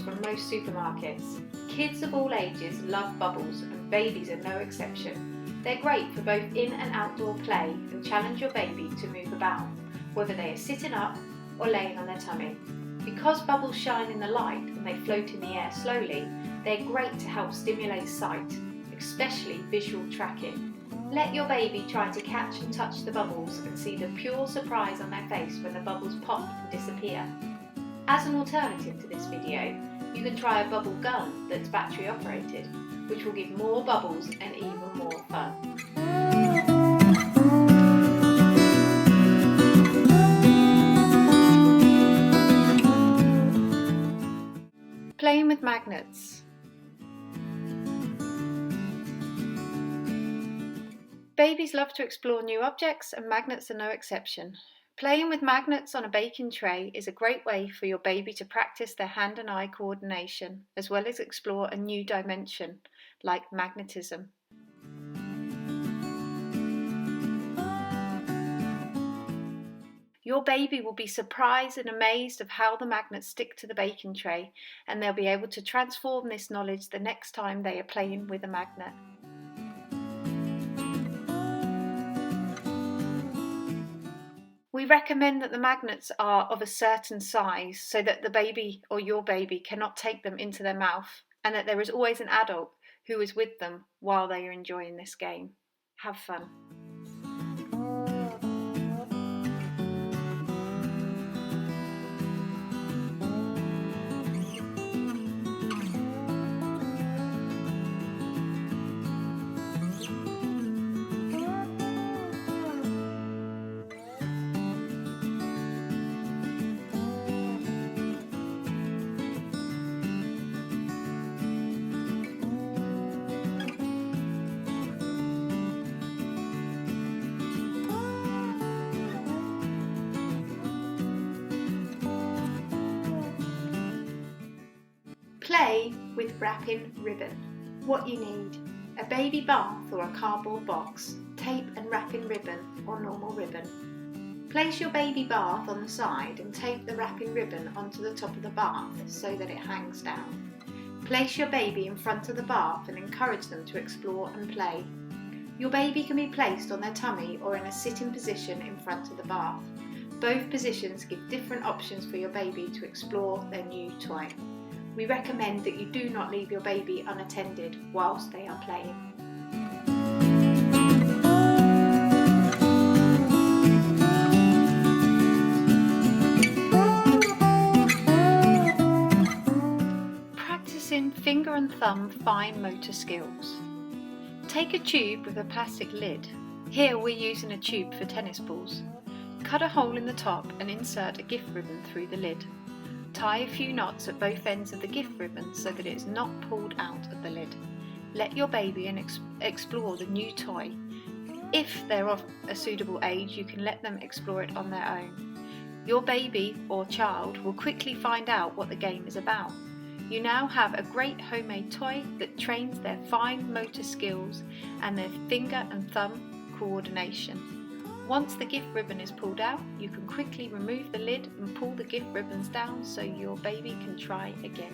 from most supermarkets. Kids of all ages love bubbles and babies are no exception. They're great for both in and outdoor play and challenge your baby to move about, whether they are sitting up or laying on their tummy. Because bubbles shine in the light and they float in the air slowly, they're great to help stimulate sight, especially visual tracking. Let your baby try to catch and touch the bubbles and see the pure surprise on their face when the bubbles pop and disappear. As an alternative to this video, you can try a bubble gun that's battery operated, which will give more bubbles and even more fun. Playing with magnets. Babies love to explore new objects and magnets are no exception. Playing with magnets on a baking tray is a great way for your baby to practice their hand and eye coordination, as well as explore a new dimension, like magnetism. Your baby will be surprised and amazed of how the magnets stick to the baking tray, and they'll be able to transform this knowledge the next time they are playing with a magnet. We recommend that the magnets are of a certain size so that the baby or your baby cannot take them into their mouth, and that there is always an adult who is with them while they are enjoying this game. Have fun. Play with wrapping ribbon. What you need: a baby bath or a cardboard box, tape and wrapping ribbon or normal ribbon. Place your baby bath on the side and tape the wrapping ribbon onto the top of the bath so that it hangs down. Place your baby in front of the bath and encourage them to explore and play. Your baby can be placed on their tummy or in a sitting position in front of the bath. Both positions give different options for your baby to explore their new toy. We recommend that you do not leave your baby unattended whilst they are playing. Practicing finger and thumb fine motor skills. Take a tube with a plastic lid. Here we're using a tube for tennis balls. Cut a hole in the top and insert a gift ribbon through the lid. Tie a few knots at both ends of the gift ribbon so that it is not pulled out of the lid. Let your baby explore the new toy. If they're of a suitable age, you can let them explore it on their own. Your baby or child will quickly find out what the game is about. You now have a great homemade toy that trains their fine motor skills and their finger and thumb coordination. Once the gift ribbon is pulled out, you can quickly remove the lid and pull the gift ribbons down so your baby can try again.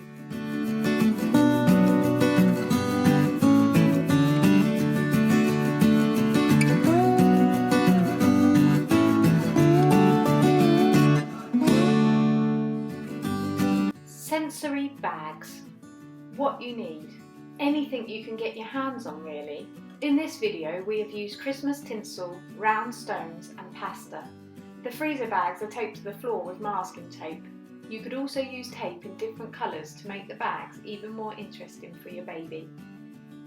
Sensory bags. What you need: anything you can get your hands on really. In this video we have used Christmas tinsel, round stones and pasta. The freezer bags are taped to the floor with masking tape. You could also use tape in different colours to make the bags even more interesting for your baby.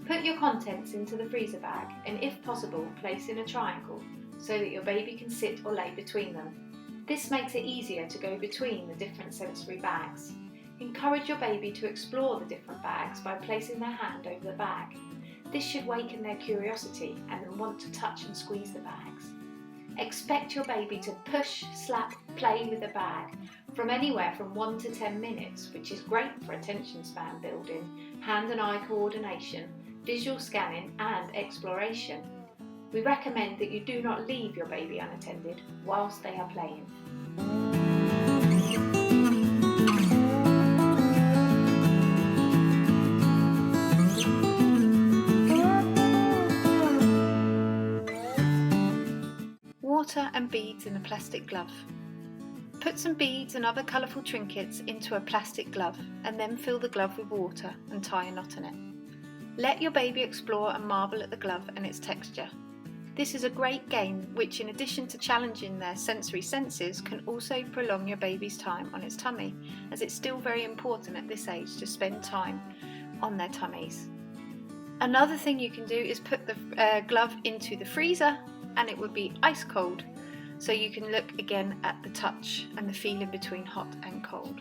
Put your contents into the freezer bag and if possible place in a triangle so that your baby can sit or lay between them. This makes it easier to go between the different sensory bags. Encourage your baby to explore the different bags by placing their hand over the bag. This should waken their curiosity and them want to touch and squeeze the bags. Expect your baby to push, slap, play with the bag from anywhere from 1 to 10 minutes, which is great for attention span building, hand and eye coordination, visual scanning and exploration. We recommend that you do not leave your baby unattended whilst they are playing. water and beads in a plastic glove. Put some beads and other colourful trinkets into a plastic glove and then fill the glove with water and tie a knot in it. Let your baby explore and marvel at the glove and its texture. This is a great game which, in addition to challenging their sensory senses, can also prolong your baby's time on its tummy, as it's still very important at this age to spend time on their tummies. Another thing you can do is put the glove into the freezer and it would be ice cold, so you can look again at the touch and the feeling between hot and cold.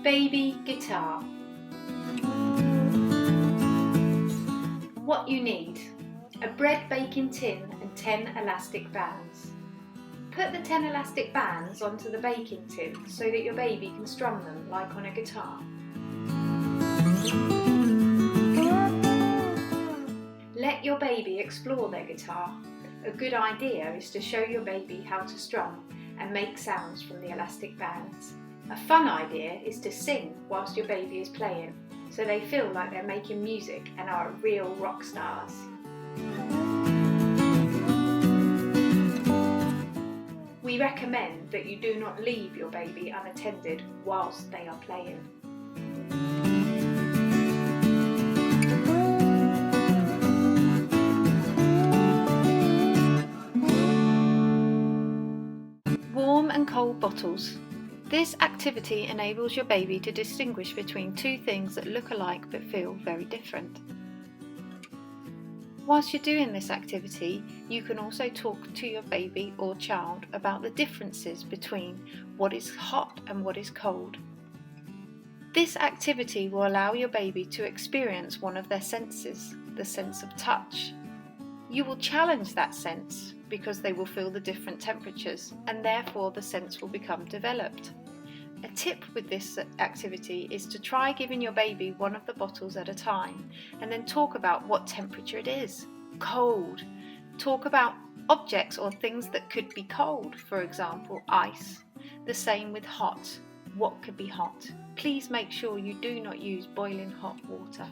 Baby guitar. What you need: a bread baking tin and 10 elastic bands. Put the 10 elastic bands onto the baking tin so that your baby can strum them like on a guitar. Let your baby explore their guitar. A good idea is to show your baby how to strum and make sounds from the elastic bands. A fun idea is to sing whilst your baby is playing, so they feel like they're making music and are real rock stars. We recommend that you do not leave your baby unattended whilst they are playing. Warm and cold bottles. This activity enables your baby to distinguish between two things that look alike but feel very different. Whilst you're doing this activity, you can also talk to your baby or child about the differences between what is hot and what is cold. This activity will allow your baby to experience one of their senses, the sense of touch. You will challenge that sense because they will feel the different temperatures, and therefore the sense will become developed. A tip with this activity is to try giving your baby one of the bottles at a time and then talk about what temperature it is. Cold. Talk about objects or things that could be cold, for example, ice. The same with hot. What could be hot? Please make sure you do not use boiling hot water.